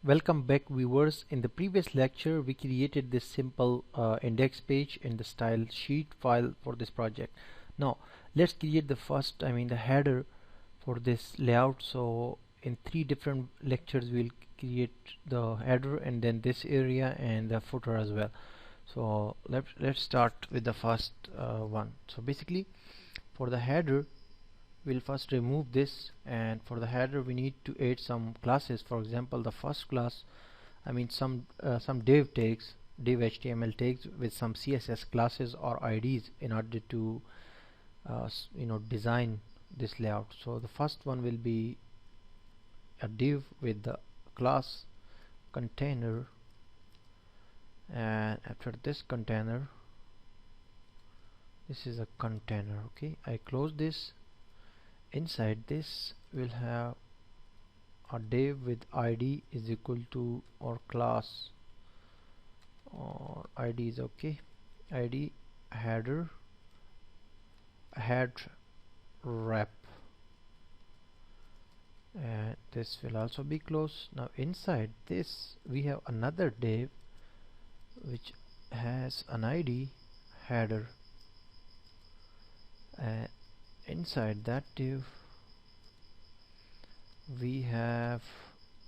Welcome back, viewers. In the previous lecture we created this simple index page in the style sheet file for this project. Now let's create the first, the header for this layout. So in 3 different lectures we'll create the header and then this area and the footer as well. So let's start with the first one. So basically for the header we'll first remove this, and for the header we need to add some classes. For example, the first class, some div tags, div HTML tags with some CSS classes or IDs in order to design this layout. So the first one will be a div with the class container, and after this container, this is a container. Okay, I close this. Inside this we'll have a div with id is equal to or class or id is okay, id header head wrap, and this will also be closed. Now inside this we have another div which has an id header, and inside that div we have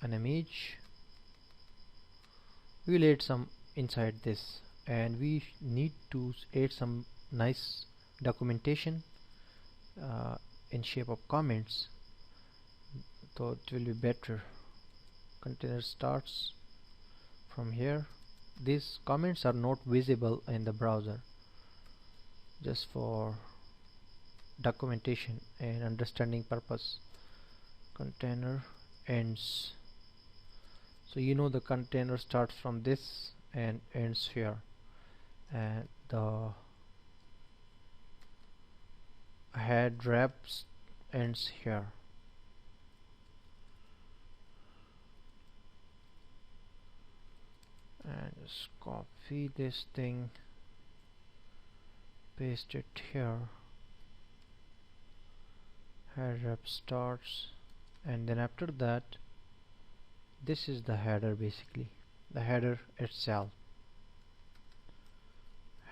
an image. We will add some inside this, and we need to add some nice documentation in shape of comments, so it will be better. Container starts from here. These comments are not visible in the browser, just for documentation and understanding purpose. Container ends, so the container starts from this and ends here, and the head wraps ends here. And just copy this thing, paste it here. Head wrap starts, and then after that this is the header, basically the header itself.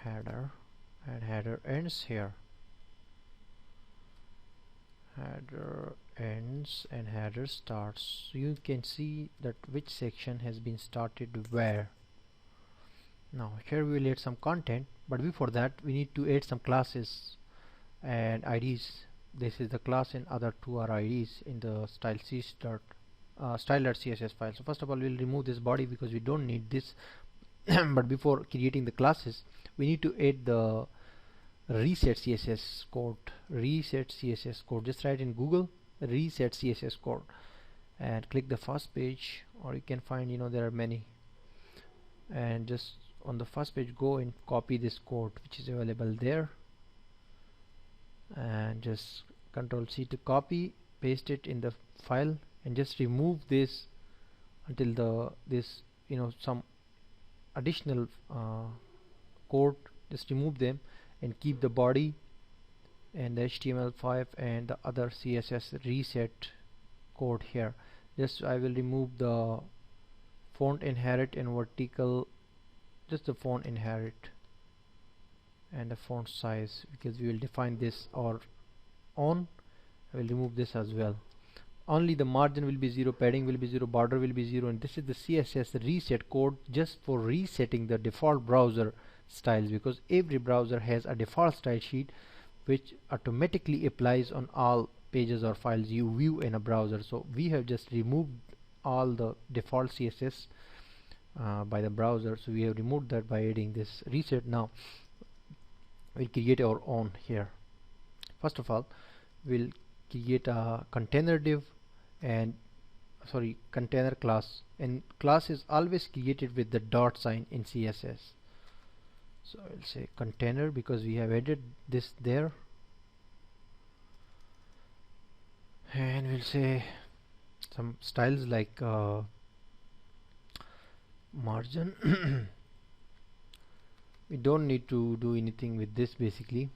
Header, and header ends here. Header ends and header starts, so you can see that which section has been started where. Now here we will add some content, but before that we need to add some classes and IDs. This is the class and other two are IDs in the style.css file. So first of all we'll remove this body because we don't need this but before creating the classes we need to add the reset CSS code. Reset CSS code, just write in Google reset CSS code and click the first page, or you can find there are many, and just on the first page go and copy this code which is available there, and just Ctrl C to copy, paste it in the file, and just remove this until some additional code, just remove them and keep the body and the HTML5 and the other CSS reset code here. Just I will remove the font inherit and vertical, just the font inherit and the font size, because we will define this or on. I will remove this as well. Only the margin will be 0, padding will be 0, border will be 0, and this is the CSS reset code just for resetting the default browser styles, because every browser has a default style sheet which automatically applies on all pages or files you view in a browser. So we have just removed all the default CSS by the browser, so we have removed that by adding this reset. Now we'll create our own here. First of all we'll create a container div and container class, and class is always created with the dot sign in CSS. So I'll say container because we have added this there, and we'll say some styles like margin. We don't need to do anything with this basically,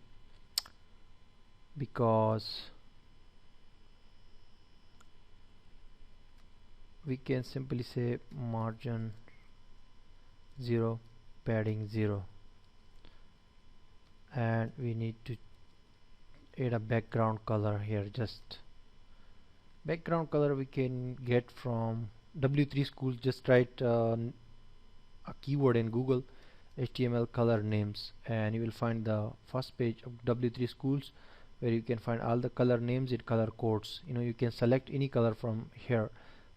because we can simply say margin 0, padding 0, and we need to add a background color here. Just background color we can get from W3 Schools. Just write a keyword in Google, HTML color names, and you will find the first page of W3 Schools, where you can find all the color names in color codes. You can select any color from here,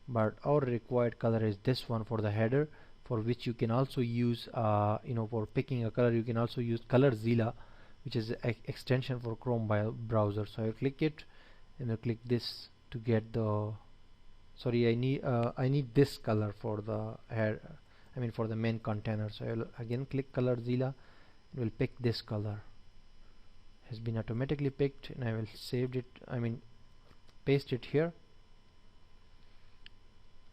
but our required color is this one for the header, for which you can also use for picking a color you can also use ColorZilla, which is an extension for Chrome browser. So I click it and I click this to get the sorry, I need this color for the head, for the main container. So I will again click ColorZilla. It will pick this color, has been automatically picked, and I will save it, paste it here,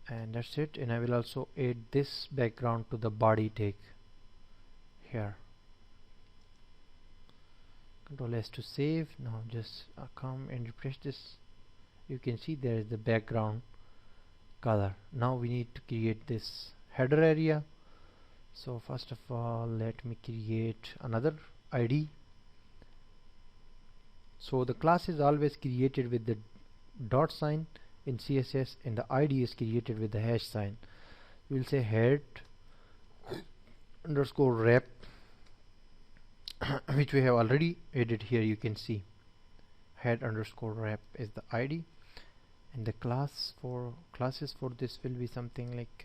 and that's it. And I will also add this background to the body tag here. Control S to save. Now just come and refresh this. You can see there is the background color. Now we need to create this header area. So first of all, let me create another ID. So the class is always created with the dot sign in CSS, and the ID is created with the hash sign. We will say head underscore wrap, which we have already added here. You can see head underscore wrap is the ID, and the classes for this will be something like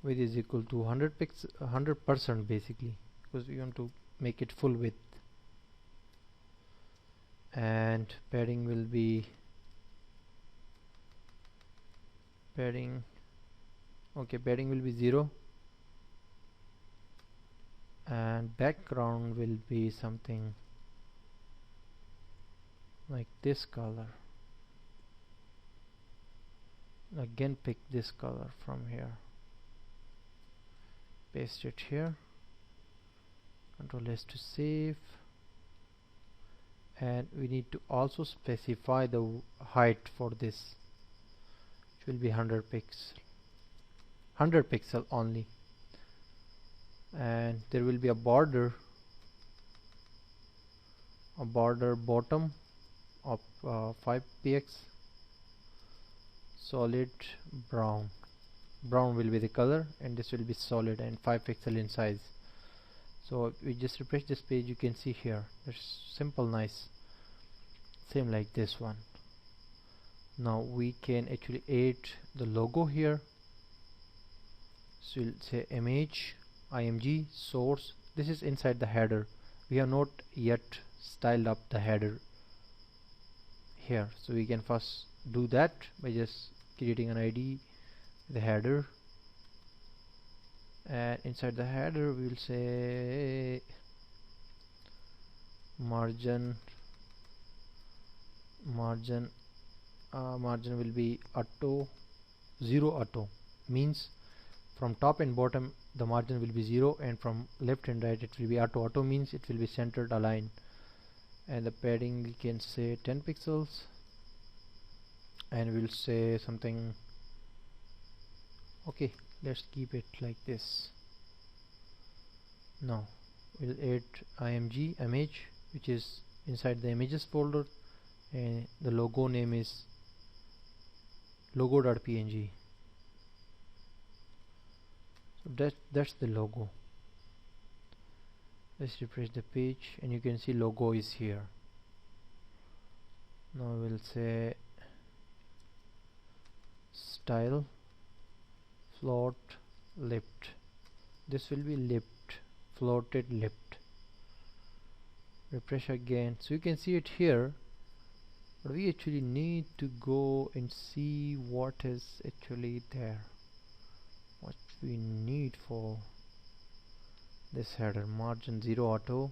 width is equal to 100% basically, because we want to make it full width. And padding will be padding will be 0, and background will be something like this color. Again, pick this color from here, paste it here, Control S to save. And we need to also specify the height for this, which will be 100 pixel only. And there will be a border bottom of 5px, solid brown will be the color, and this will be solid and 5 pixel in size. So we just refresh this page. You can see here it's simple, nice, same like this one. Now we can actually add the logo here. So we'll say img source. This is inside the header. We have not yet styled up the header here, so we can first do that by just creating an ID, the header, and inside the header we will say margin will be auto 0 auto, means from top and bottom the margin will be 0, and from left and right it will be auto means it will be centered aligned. And the padding we can say 10 pixels, and we'll say something, okay, let's keep it like this. Now we'll add image, which is inside the images folder, and the logo name is logo.png. So that's the logo. Let's refresh the page, and you can see logo is here. Now we'll say style float lift. This will be lift, floated lift. Refresh again, so you can see it here, but we actually need to go and see what is actually there, what we need for this header. Margin 0 auto,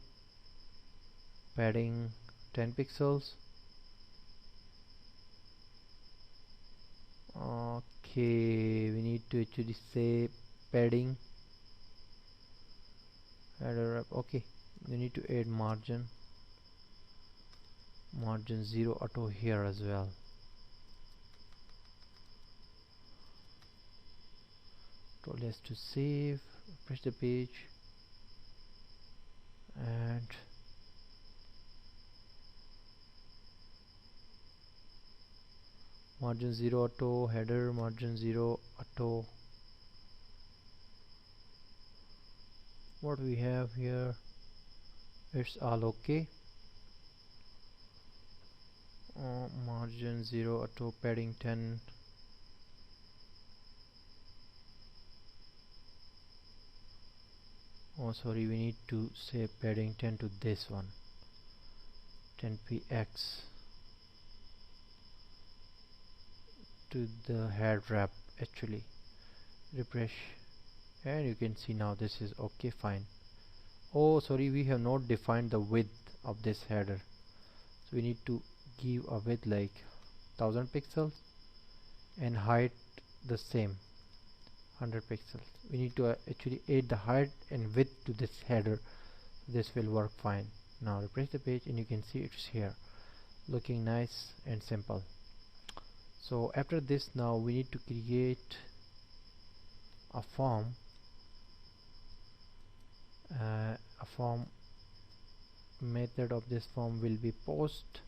padding 10 pixels. Okay, we need to actually say padding header. Okay, we need to add margin margin 0 auto here as well. Control S to save, refresh the page, and margin 0 auto, header margin 0 auto. What we have here, it's all okay. Margin 0 auto, padding 10. Oh sorry, we need to say padding 10 to this one, 10px to the head wrap actually. Refresh, and you can see now this is okay, fine. Oh sorry, we have not defined the width of this header, so we need to give a width like 1000 pixels and height the same 100 pixels. We need to actually add the height and width to this header. This will work fine. Now refresh the page and you can see it's here, looking nice and simple. So after this, now we need to create a form. A form method of this form will be post,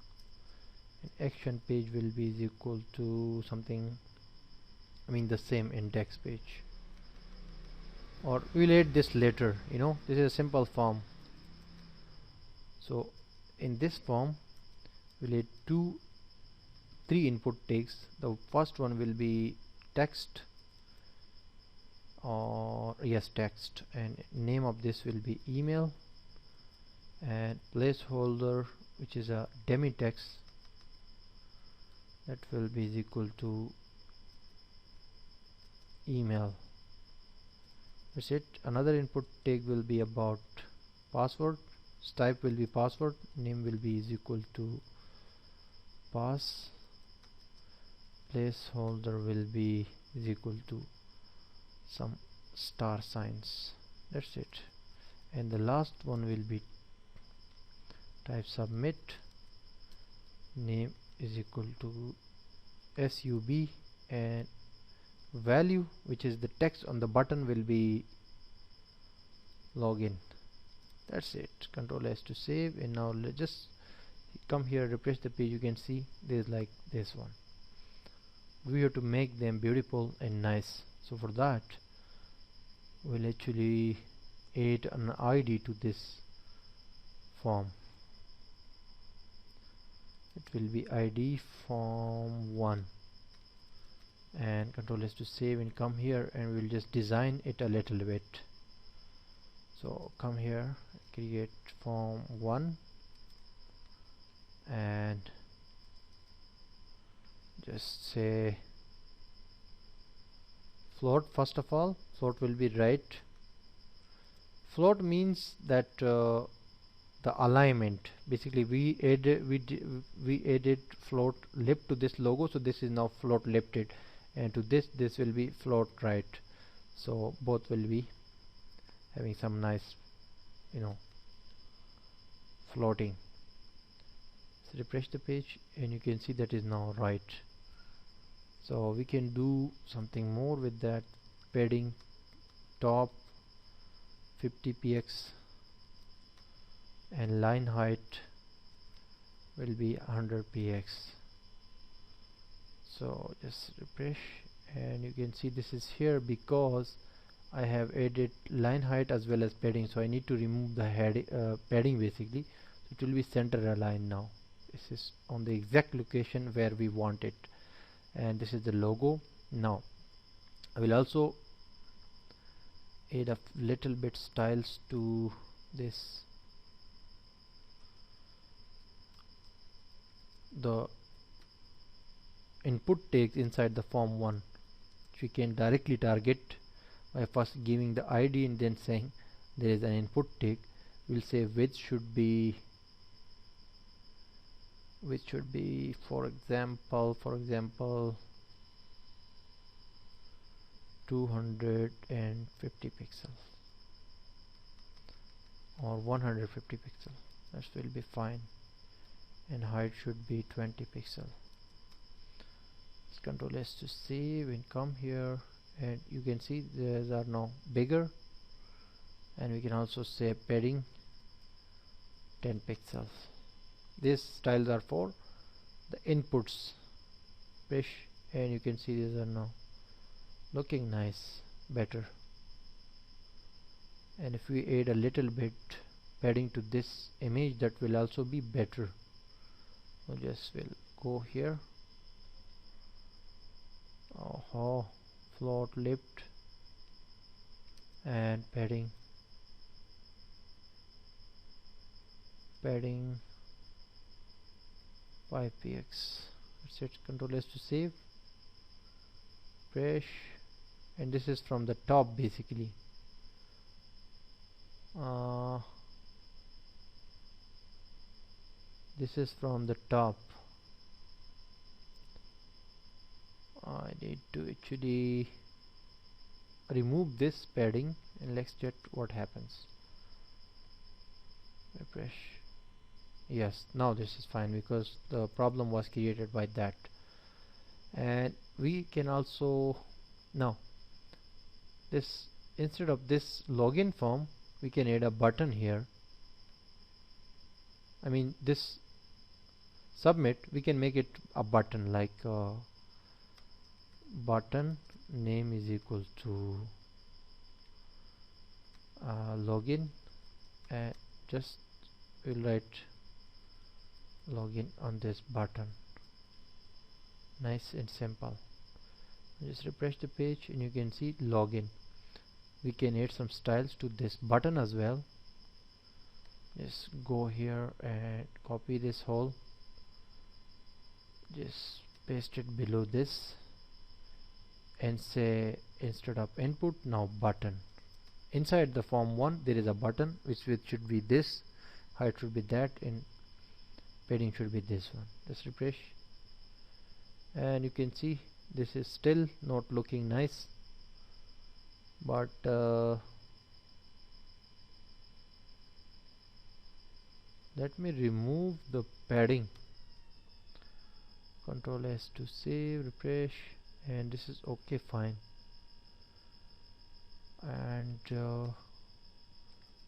and action page will be is equal to something, I mean the same index page, or we'll add this later, you know, this is a simple form. So in this form we'll add three input tags. The first one will be text, or yes, text, and name of this will be email, and placeholder, which is a demi text, that will be is equal to email. That's it. Another input tag will be about password. Type will be password, name will be is equal to pass, placeholder will be is equal to some star signs. That's it. And the last one will be type submit, name is equal to sub, and value, which is the text on the button, will be login. That's it. Control S to save, and now let's just come here, refresh the page. You can see there's like this one. We have to make them beautiful and nice, so for that we'll actually add an ID to this form. It will be ID form 1, and Control S to save, and come here and we'll just design it a little bit. So come here, create form 1, and just say float. First of all, float will be right. Float means that the alignment, basically we added float left to this logo, so this is now float lefted, and to this will be float right, so both will be having some nice, you know, floating. So refresh the page and you can see that is now right. So we can do something more with that. Padding top 50px, and line height will be 100px. So just refresh and you can see this is here because I have added line height as well as padding, so I need to remove the head padding basically. So it will be center aligned now. This is on the exact location where we want it, and this is the logo. Now I will also add a little bit styles to this. The input tags inside the form 1, which we can directly target by first giving the ID and then saying there is an input tag. We'll say width should be for example 250 pixels or 150 pixels. That will be fine. and height should be 20 pixel. Let's Control S to save and come here, and you can see these are now bigger, and we can also say padding 10 pixels. These styles are for the inputs. Push, and you can see these are now looking nice, better. And if we add a little bit padding to this image, that will also be better. So just will go here. Float lift and padding 5px. Set Control S to save, press, and this is from the top basically. This is from the top. I need to actually remove this padding, and let's check what happens. Refresh. Yes, now this is fine because the problem was created by that. And we can also now this, instead of this login form, we can add a button here. I mean this submit, we can make it a button, like button name is equal to login, and just we'll write login on this button. Nice and simple. Just refresh the page and you can see login. We can add some styles to this button as well. Just go here and copy this whole, just paste it below this and say instead of input, now button. Inside the form 1 there is a button which should be this, height should be that, and padding should be this one. Just refresh and you can see this is still not looking nice, but let me remove the padding. Control S to save, refresh, and this is okay, fine. And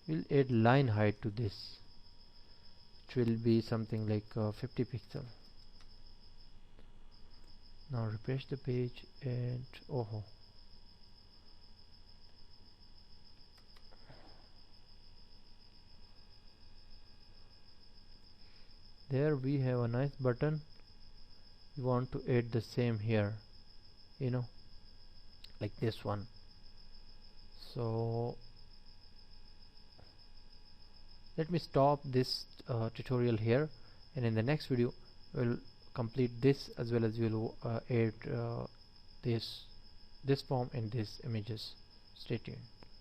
we'll add line height to this, which will be something like 50 pixel. Now refresh the page and there we have a nice button. We want to add the same here, you know, like this one. So let me stop this tutorial here, and in the next video we'll complete this, as well as we'll add this form and these images. Stay tuned.